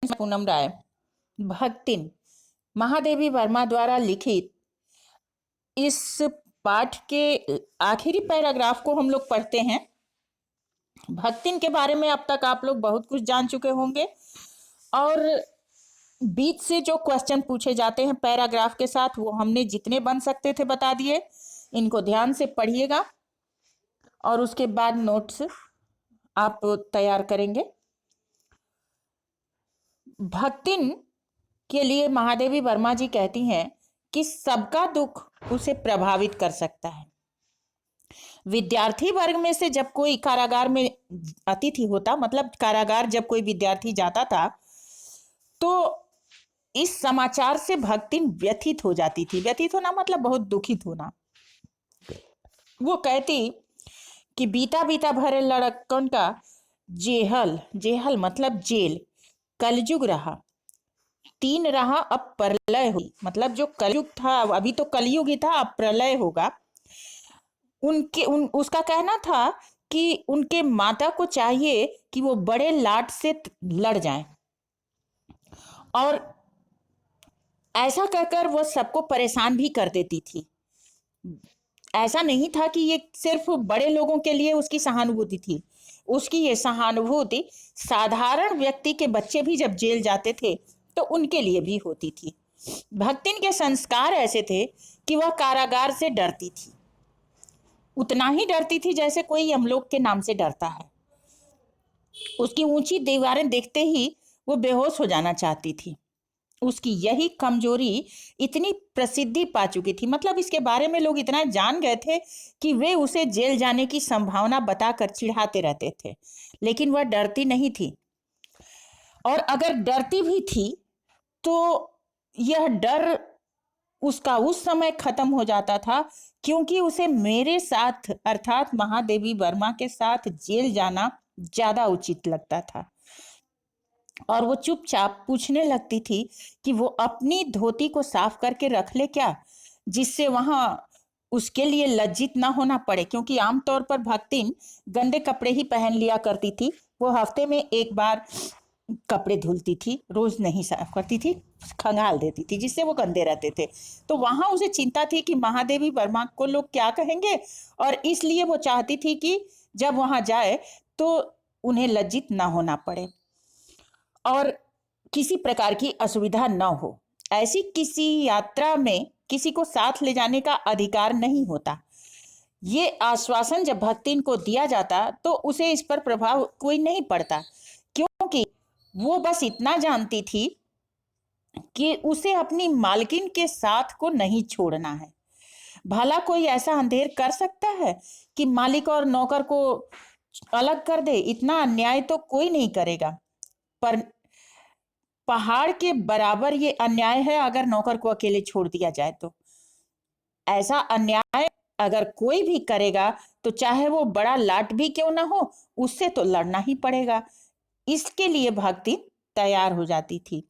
पूनम राय। भक्तिन महादेवी वर्मा द्वारा लिखित इस पाठ के आखिरी पैराग्राफ को हम लोग पढ़ते हैं। भक्तिन के बारे में अब तक आप लोग बहुत कुछ जान चुके होंगे और बीच से जो क्वेश्चन पूछे जाते हैं पैराग्राफ के साथ वो हमने जितने बन सकते थे बता दिए। इनको ध्यान से पढ़िएगा और उसके बाद नोट्स आप तैयार करेंगे। भक्तिन के लिए महादेवी वर्मा जी कहती हैं कि सबका दुख उसे प्रभावित कर सकता है। विद्यार्थी वर्ग में से जब कोई कारागार में अतिथि होता, मतलब कारागार जब कोई विद्यार्थी जाता था, तो इस समाचार से भक्तिन व्यथित हो जाती थी। व्यथित होना मतलब बहुत दुखित होना। वो कहती कि बीता बीता भरे लड़कन का जेहल, जेहल मतलब जेल, कलयुग रहा, तीन रहा, अब प्रलय हुई। मतलब जो कलयुग था, अभी तो कलयुग ही था, अब प्रलय होगा। उसका कहना था कि उनके माता को चाहिए कि वो बड़े लाट से लड़ जाएं और ऐसा कहकर वो सबको परेशान भी कर देती थी। ऐसा नहीं था कि ये सिर्फ बड़े लोगों के लिए उसकी सहानुभूति थी। उसकी ये सहानुभूति साधारण व्यक्ति के बच्चे भी जब जेल जाते थे तो उनके लिए भी होती थी। भक्तिन के संस्कार ऐसे थे कि वह कारागार से डरती थी, उतना ही डरती थी जैसे कोई यमलोक के नाम से डरता है। उसकी ऊंची दीवारें देखते ही वो बेहोश हो जाना चाहती थी। उसकी यही कमजोरी इतनी प्रसिद्धि पा चुकी थी, मतलब इसके बारे में लोग इतना जान गए थे कि वे उसे जेल जाने की संभावना बताकर चिढ़ाते रहते थे, लेकिन वह डरती नहीं थी। और अगर डरती भी थी तो यह डर उसका उस समय खत्म हो जाता था, क्योंकि उसे मेरे साथ अर्थात महादेवी वर्मा के साथ जेल जाना ज्यादा उचित लगता था। और वो चुपचाप पूछने लगती थी कि वो अपनी धोती को साफ करके रख ले क्या, जिससे वहां उसके लिए लज्जित ना होना पड़े, क्योंकि आमतौर पर भक्तिन गंदे कपड़े ही पहन लिया करती थी। वो हफ्ते में एक बार कपड़े धुलती थी, रोज नहीं साफ करती थी, खंगाल देती थी, जिससे वो गंदे रहते थे। तो वहां उसे चिंता थी कि महादेवी वर्मा को लोग क्या कहेंगे, और इसलिए वो चाहती थी कि जब वहां जाए तो उन्हें लज्जित ना होना पड़े और किसी प्रकार की असुविधा न हो। ऐसी किसी यात्रा में किसी को साथ ले जाने का अधिकार नहीं होता। ये आश्वासन जब भक्तिन को दिया जाता तो उसे इस पर प्रभाव कोई नहीं पड़ता, क्योंकि वो बस इतना जानती थी कि उसे अपनी मालकिन के साथ को नहीं छोड़ना है। भला कोई ऐसा अंधेर कर सकता है कि मालिक और नौकर को अलग कर दे? इतना अन्याय तो कोई नहीं करेगा, पर पहाड़ के बराबर ये अन्याय है अगर नौकर को अकेले छोड़ दिया जाए तो। ऐसा अन्याय अगर कोई भी करेगा तो चाहे वो बड़ा लाट भी क्यों ना हो, उससे तो लड़ना ही पड़ेगा। इसके लिए भक्ति तैयार हो जाती थी।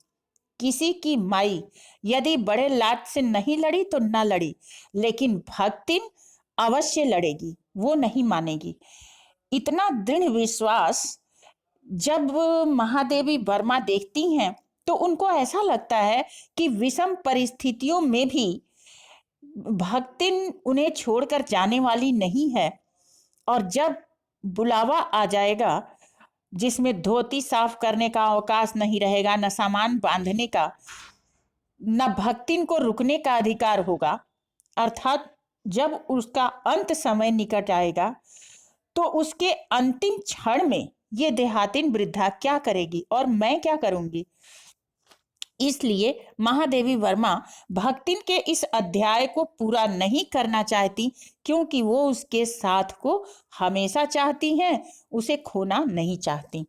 किसी की माई यदि बड़े लाट से नहीं लड़ी तो ना लड़ी, लेकिन भक्तिन अवश्य लड़ेगी, वो नहीं मानेगी। इतना दृढ़ विश्वास जब महादेवी वर्मा देखती हैं तो उनको ऐसा लगता है कि विषम परिस्थितियों में भी भक्तिन उन्हें छोड़कर जाने वाली नहीं है। और जब बुलावा आ जाएगा जिसमें धोती साफ करने का अवकाश नहीं रहेगा, न सामान बांधने का, न भक्तिन को रुकने का अधिकार होगा, अर्थात जब उसका अंत समय निकट आएगा तो उसके अंतिम क्षण में ये देहातिन वृद्धा क्या करेगी और मैं क्या करूंगी। इसलिए महादेवी वर्मा भक्तिन के इस अध्याय को पूरा नहीं करना चाहती, क्योंकि वो उसके साथ को हमेशा चाहती हैं, उसे खोना नहीं चाहती।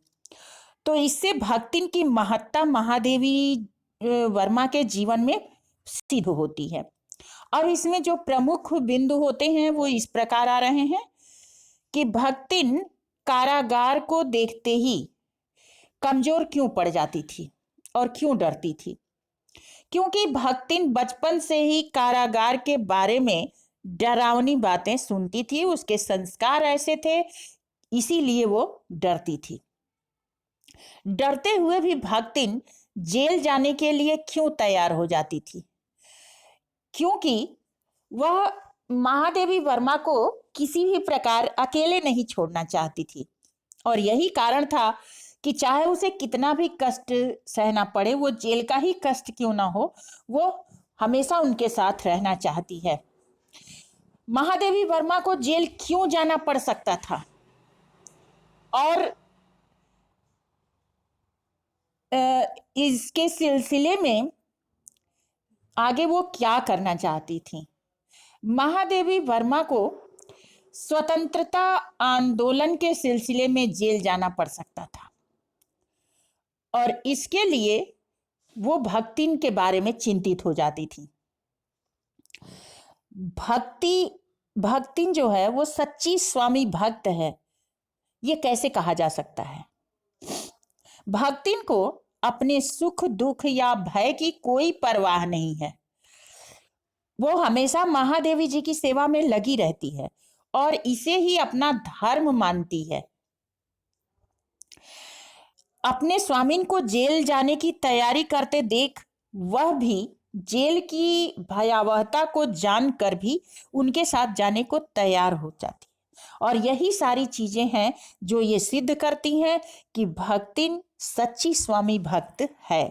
तो इससे भक्तिन की महत्ता महादेवी वर्मा के जीवन में सिद्ध होती है। और इसमें जो प्रमुख बिंदु होते हैं वो इस प्रकार आ रहे हैं कि भक्तिन कारागार को देखते ही कमजोर क्यों पड़ जाती थी और क्यों डरती थी। क्योंकि भक्तिन बचपन से ही कारागार के बारे में डरावनी बातें सुनती थी, उसके संस्कार ऐसे थे, इसीलिए वो डरती थी। डरते हुए भी भक्तिन जेल जाने के लिए क्यों तैयार हो जाती थी? क्योंकि वह महादेवी वर्मा को किसी भी प्रकार अकेले नहीं छोड़ना चाहती थी, और यही कारण था कि चाहे उसे कितना भी कष्ट सहना पड़े, वो जेल का ही कष्ट क्यों ना हो, वो हमेशा उनके साथ रहना चाहती है। महादेवी वर्मा को जेल क्यों जाना पड़ सकता था, और इसके सिलसिले में आगे वो क्या करना चाहती थी? महादेवी वर्मा को स्वतंत्रता आंदोलन के सिलसिले में जेल जाना पड़ सकता था, और इसके लिए वो भक्तिन के बारे में चिंतित हो जाती थी। भक्तिन जो है वो सच्ची स्वामी भक्त है, ये कैसे कहा जा सकता है? भक्तिन को अपने सुख दुख या भय की कोई परवाह नहीं है। वो हमेशा महादेवी जी की सेवा में लगी रहती है और इसे ही अपना धर्म मानती है। अपने स्वामिन को जेल जाने की तैयारी करते देख वह भी जेल की भयावहता को जानकर भी उनके साथ जाने को तैयार हो जाती है, और यही सारी चीजें हैं जो ये सिद्ध करती हैं कि भक्तिन सच्ची स्वामी भक्त है।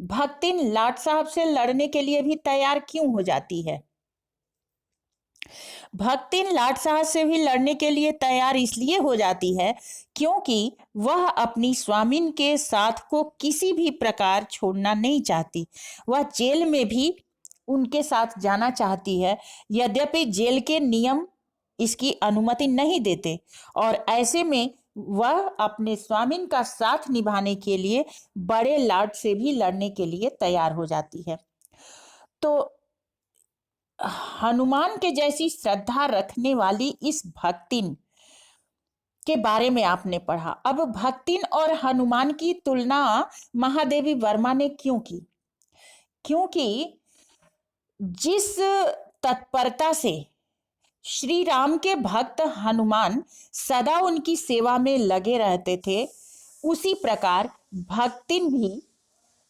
भक्तिन लाट साहब से लड़ने के लिए भी तैयार क्यों हो जाती है? भक्तिन लाट साहब से भी लड़ने के लिए तैयार इसलिए हो जाती है क्योंकि वह अपनी स्वामिन के साथ को किसी भी प्रकार छोड़ना नहीं चाहती। वह जेल में भी उनके साथ जाना चाहती है, यद्यपि जेल के नियम इसकी अनुमति नहीं देते, और ऐसे में वह अपने स्वामिन का साथ निभाने के लिए बड़े लाट से भी लड़ने के लिए तैयार हो जाती है। तो हनुमान के जैसी श्रद्धा रखने वाली इस भक्तिन के बारे में आपने पढ़ा। अब भक्तिन और हनुमान की तुलना महादेवी वर्मा ने क्यों की? क्योंकि जिस तत्परता से श्री राम के भक्त हनुमान सदा उनकी सेवा में लगे रहते थे, उसी प्रकार भक्तिन भी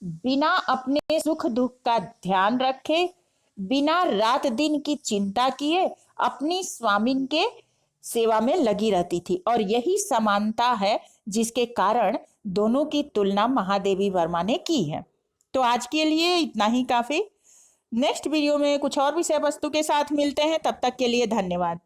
बिना अपने सुख दुख का ध्यान रखे, बिना रात दिन की चिंता किए अपनी स्वामिन के सेवा में लगी रहती थी, और यही समानता है जिसके कारण दोनों की तुलना महादेवी वर्मा ने की है। तो आज के लिए इतना ही काफी। नेक्स्ट वीडियो में कुछ और विषय वस्तु के साथ मिलते हैं, तब तक के लिए धन्यवाद।